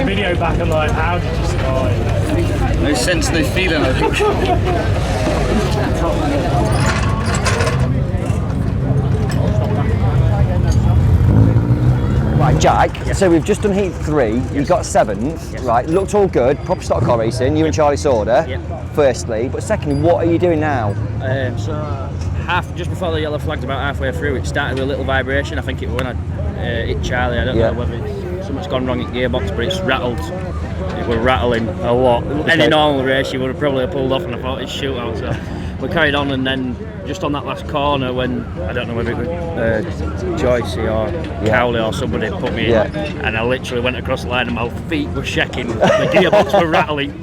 the video back and like, how did you survive? No sense, no feeling, I think. Right, Jack, so we've just done heat 3, you got 7th, right, looked all good, proper stock car racing, you and Charlie Sorder, firstly, but secondly, what are you doing now? Just before the yellow flag's about halfway through, it started with a little vibration. I think it when I hit Charlie, I don't know whether something's gone wrong in gearbox, but it's rattled. It was rattling a lot. Any normal race, you would have probably pulled off, and I thought it's shootout. So we carried on, and then just on that last corner, when I don't know whether it was Joyce or Cowley or somebody put me in, and I literally went across the line, and my feet were shaking, the gearbox were rattling,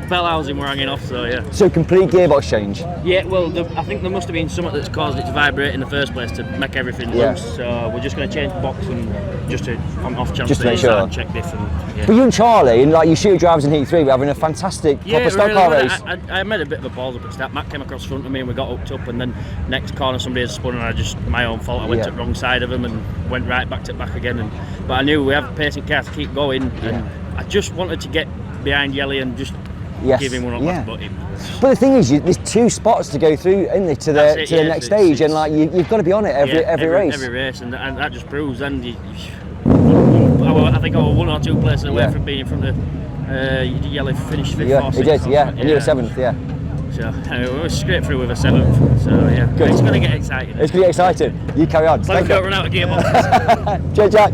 bell housing were hanging off. So yeah. So complete gearbox change. Yeah, well, I think there must have been something that's caused it to vibrate in the first place to make everything loose. So we're just going to change the box and just to on off chance to sure. check diff. And, But you and Charlie, and like you shoot drivers in heat 3, we're having a fantastic proper stock car race. I made a bit of a balls up at start. Matt came across front of me and we got hooked up, and then next corner somebody had spun, and my own fault. I went to the wrong side of him and went right back to back again. But I knew we have a pacing car to keep going, and I just wanted to get behind Yelly and just give him one up last button. But the thing is, there's 2 spots to go through, isn't there, to the next stage, and like you've got to be on it every race. Every race, and that just proves. And I think I was 1 or 2 places away from being from the Yelly finished 5th or 6th. And you were 7th, So anyway, we were straight through with a 7th. So yeah, good. It's going to get exciting. It's going to get exciting. You carry on. Let's don't run out of gearboxes. Cheers, Jack.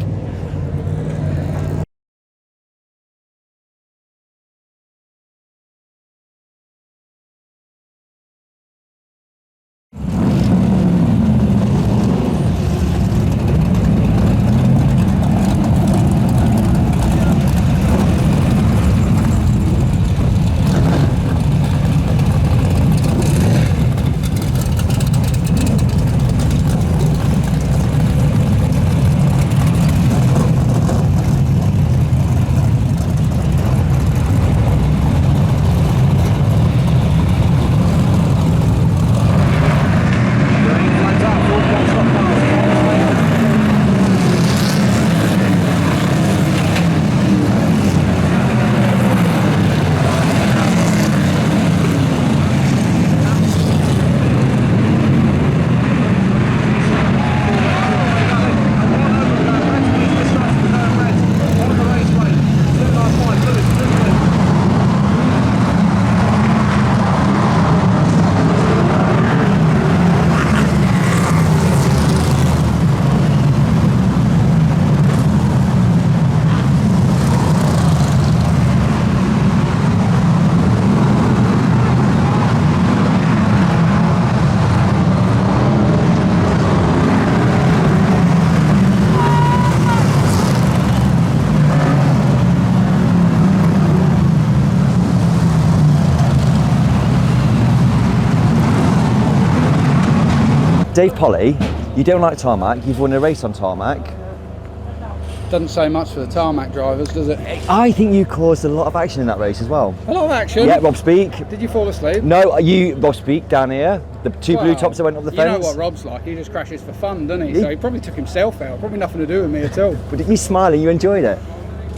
Dave Polly, you don't like tarmac, you've won a race on tarmac. Doesn't say much for the tarmac drivers, does it? I think you caused a lot of action in that race as well. A lot of action? Yeah, Rob Speak. Did you fall asleep? No, Rob Speak down here, the 2 blue tops that went up the fence. You know what Rob's like, he just crashes for fun, doesn't he? So he probably took himself out, probably nothing to do with me at all. But you smiling, you enjoyed it?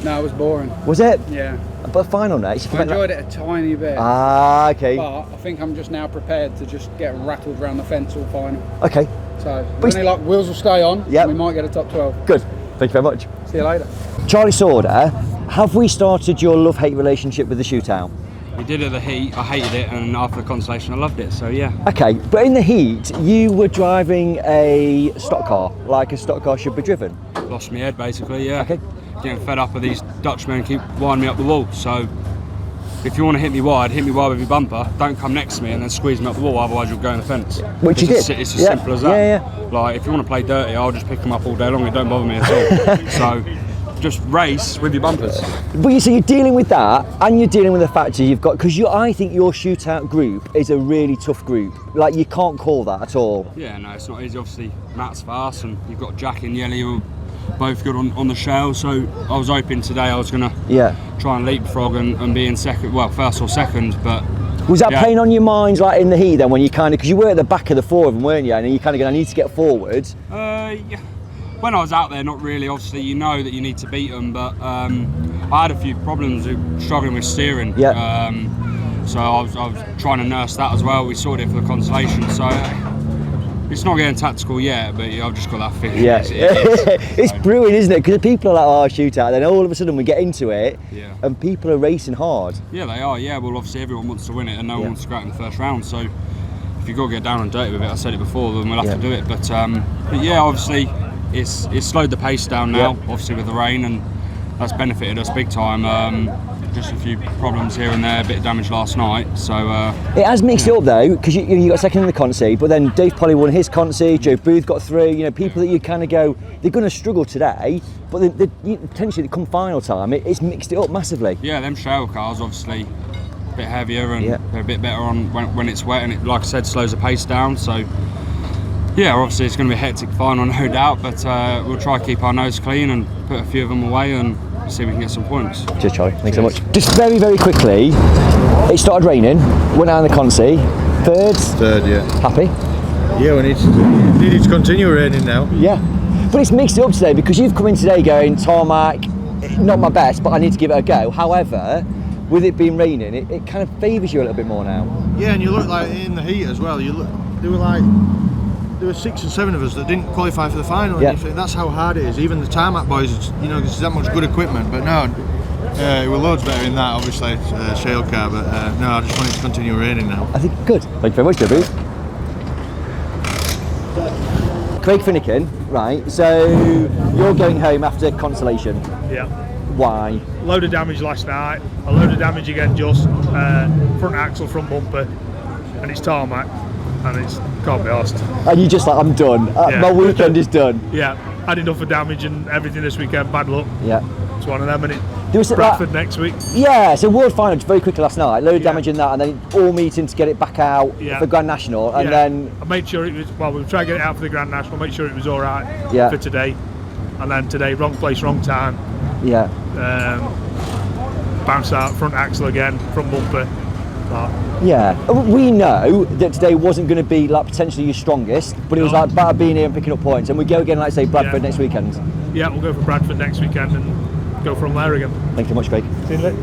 No, it was boring. Was it? Yeah. But final next, I enjoyed it a tiny bit. Ah, okay. But I think I'm just now prepared to just get rattled around the fence all final. Okay. So, any luck, wheels will stay on. Yeah. We might get a top 12. Good. Thank you very much. See you later. Charlie Sorder, have we started your love-hate relationship with the shootout? We did at the heat, I hated it, and after the Consolation I loved it, so yeah. Okay, but in the heat, you were driving a stock car, like a stock car should be driven. Lost my head basically, yeah. Okay. Getting fed up with these Dutchmen keep winding me up the wall, so if you want to hit me wide with your bumper, don't come next to me and then squeeze me up the wall, otherwise you'll go in the fence. Which you did. It's as simple as that. Yeah. Like, if you want to play dirty, I'll just pick them up all day long, it don't bother me at all. So, just race with your bumpers. But you see, you're dealing with that, and you're dealing with the fact that you've got, because I think your shootout group is a really tough group. Like, you can't call that at all. Yeah, no, it's not easy. Obviously, Matt's fast, and you've got Jack and Yelly who are both good on the shell. So I was hoping today I was going to try and leapfrog and be in second, well, first or second, but. Was that playing on your minds, like in the heat then, when you kind of, because you were at the back of the 4 of them, weren't you? And then you kind of going, I need to get forward. Yeah. when I was out there, not really. Obviously, you know that you need to beat them, but I had a few problems with struggling with steering. Yeah. So I was trying to nurse that as well. We sorted it for the Consolation. So it's not getting tactical yet, but I've just got that feeling. Yeah, it's brilliant, isn't it? Because people are like, "Oh, shootout," then all of a sudden we get into it, and people are racing hard. Yeah, they are. Yeah, well, obviously everyone wants to win it, and no one wants to go out in the first round. So if you've got to get down and dirty with it, I said it before, then we'll have to do it. But yeah, obviously it's slowed the pace down now. Obviously with the rain, and that's benefited us big time. Just a few problems here and there, a bit of damage last night. So it has mixed it up though, because you got second in the Consi, but then Dave Polly won his Consi, Joe Booth got 3. You know, people that you kind of go, they're going to struggle today, but they potentially come final time, it's mixed it up massively. Yeah, them trail cars obviously a bit heavier, and they're a bit better on when it's wet, and it, like I said, slows the pace down. So yeah, obviously it's going to be a hectic final, no doubt, but we'll try to keep our nose clean and put a few of them away and see if we can get some points. Cheers, Charlie. Thanks so much. Just very, very quickly, it started raining, went out in the Consi, third, yeah. Happy? Yeah, we need to continue raining now. Yeah. But it's mixed it up today, because you've come in today going, tarmac, not my best, but I need to give it a go. However, with it being raining, it kind of favours you a little bit more now. Yeah, and you look like in the heat as well, there were 6 and 7 of us that didn't qualify for the final. And you think that's how hard it is. Even the tarmac boys, you know, there's that much good equipment, but no, it was loads better in that, obviously, shale car, but no, I just want it to continue raining now. I think good. Thank you very much, Debbie. Craig Finnegan, right, so you're going home after Consolation. Yeah. Why? Load of damage last night, a load of damage again, just front axle, front bumper, and it's tarmac, and it's can't be asked. And you just like, I'm done. My weekend is done. Yeah, had enough of damage and everything this weekend, bad luck. Yeah. It's one of them, and There was Bradford next week. Yeah, so World Final just very quickly last night, load of damage in that, and then all meeting to get it back out for Grand National, and then I made sure it was, well, we'll try to get it out for the Grand National, make sure it was alright for today, and then today, wrong place, wrong time. Yeah. Bounce out, front axle again, front bumper. Yeah, we know that today wasn't going to be like potentially your strongest, but it was like about being here and picking up points, and we go again, like say, Bradford next weekend. Yeah, we'll go for Bradford next weekend and go from there again. Thank you very much, Craig. See you later.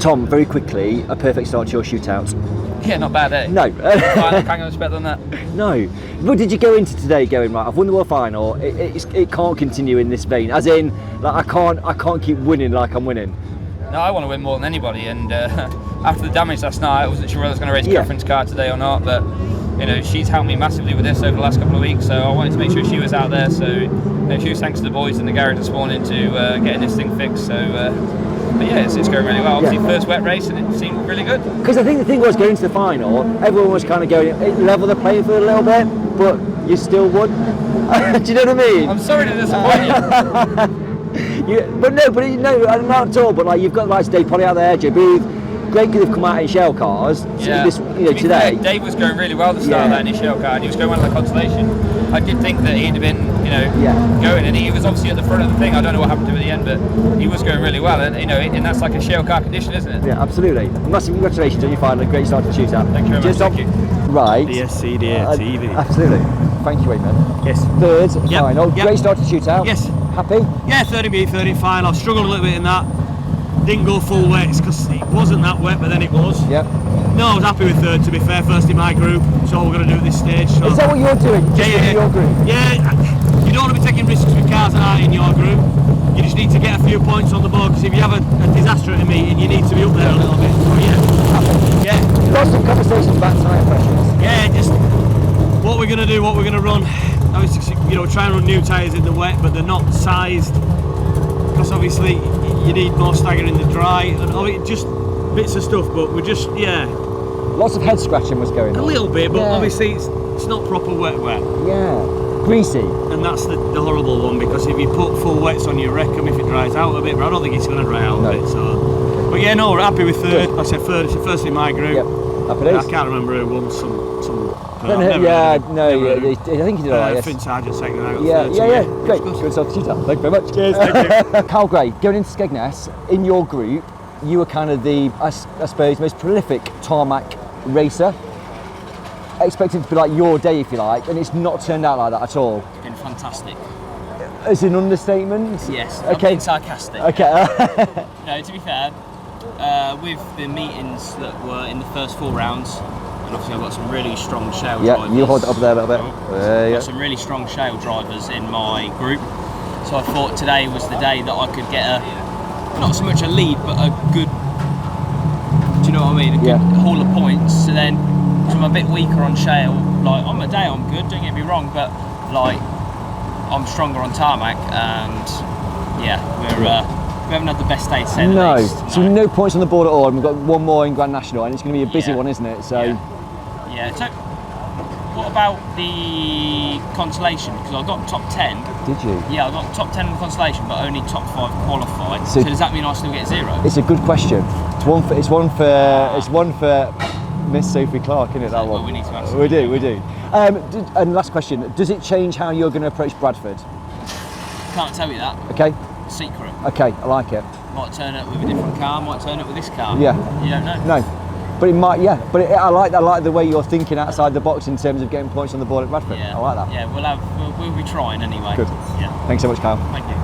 Tom, very quickly, a perfect start to your shootout. Yeah, not bad, eh? No. I can't go better than that. No. But did you go into today going, right, I've won the World Final, it can't continue in this vein, as in, like, I can't keep winning like I'm winning? No, I want to win more than anybody, and after the damage last night, I wasn't sure whether I was going to race Catherine's car today or not, but you know, she's helped me massively with this over the last couple of weeks, so I wanted to make sure she was out there, so you know, huge thanks to the boys in the garage this morning to getting this thing fixed, so but yeah, it's going really well. Obviously, first wet race, and it seemed really good. Because I think the thing was, going to the final, everyone was kind of going, it leveled the playing field a little bit, but you still won. Do you know what I mean? I'm sorry to disappoint you. But not at all. But like, you've got like Dave Polly out there, Joe Booth. Great they've come out in shell cars. Yeah. This, today. Fair, Dave was going really well at the start of that in his shell car, and he was going well in the Consolation. I did think that he'd have been, going, and he was obviously at the front of the thing. I don't know what happened to him at the end, but he was going really well, and and that's like a shell car condition, isn't it? Yeah, absolutely. Massive congratulations on your final. Great start to the shootout. Thank you very much. Thank you. Right. Bscda TV. Absolutely. Thank you, Eamon. Yes. Third final. Great start to the shootout. Yes. Happy? Yeah, third in me, third in final. I've struggled a little bit in that. Didn't go full wets because it wasn't that wet, but then it was. Yep. No, I was happy with third, to be fair. First in my group. That's all we're going to do at this stage. So. Is that what you're doing? Yeah. Your group? Yeah. You don't want to be taking risks with cars that aren't in your group. You just need to get a few points on the board, because if you have a disaster at a meeting, you need to be up there a little bit. So yeah. Lots of conversations about tyre pressures. Yeah, just what we're going to do, what we're going to run. Obviously, try and run new tyres in the wet, but they're not sized, because obviously you need more stagger in the dry, and just bits of stuff. But we're just Lots of head scratching was going on. A little bit, but obviously it's not proper wet. Yeah. Greasy. And that's the horrible one, because if you put full wets on, you wreck them if it dries out a bit, but I don't think it's going to dry out a bit. So, but yeah, no, we're happy with third. Like I said third. It's the first in my group. Yep. Happy days. I can't remember who won some. I think he did alright. Finn Sargent second. And I got Yeah. third, Great. Good stuff to shootout. Thank you very much. Cheers. Thank you. Carl Gray, going into Skegness, in your group, you were kind of the, I suppose, most prolific tarmac racer. Expected to be like your day, if you like, and it's not turned out like that at all. It's been fantastic. As an understatement? Yes, okay. I'm being sarcastic. Okay. No, to be fair, with the meetings that were in the first 4 rounds, and obviously I've got some really strong shale drivers. Yeah, you hold it up there a little bit. I've got some really strong shale drivers in my group, so I thought today was the day that I could get not so much a lead, but a good, do you know what I mean, a good haul of points. So then, I'm a bit weaker on shale. Like on my day, I'm good. Don't get me wrong, but like I'm stronger on tarmac, and we haven't had the best day to say the least. So no points on the board at all. And we've got one more in Grand National, and it's going to be a busy one, isn't it? So. Yeah. So, what about the Consolation? Because I got top 10. Did you? Yeah, I got top 10 in the Consolation, but only top 5 qualified. So does that mean I still get 0? It's a good question. It's one for Miss Sophie Clark, isn't it? That one. We need to answer. We do. And last question: does it change how you're going to approach Bradford? Can't tell you that. Okay. Secret. Okay, I like it. Might turn up with a different car. Might turn up with this car. Yeah. You don't know. No, but it might. Yeah, but I like the way you're thinking outside the box in terms of getting points on the board at Bradford. Yeah. I like that. Yeah, we'll be trying anyway. Good. Yeah. Thanks so much, Kyle. Thank you.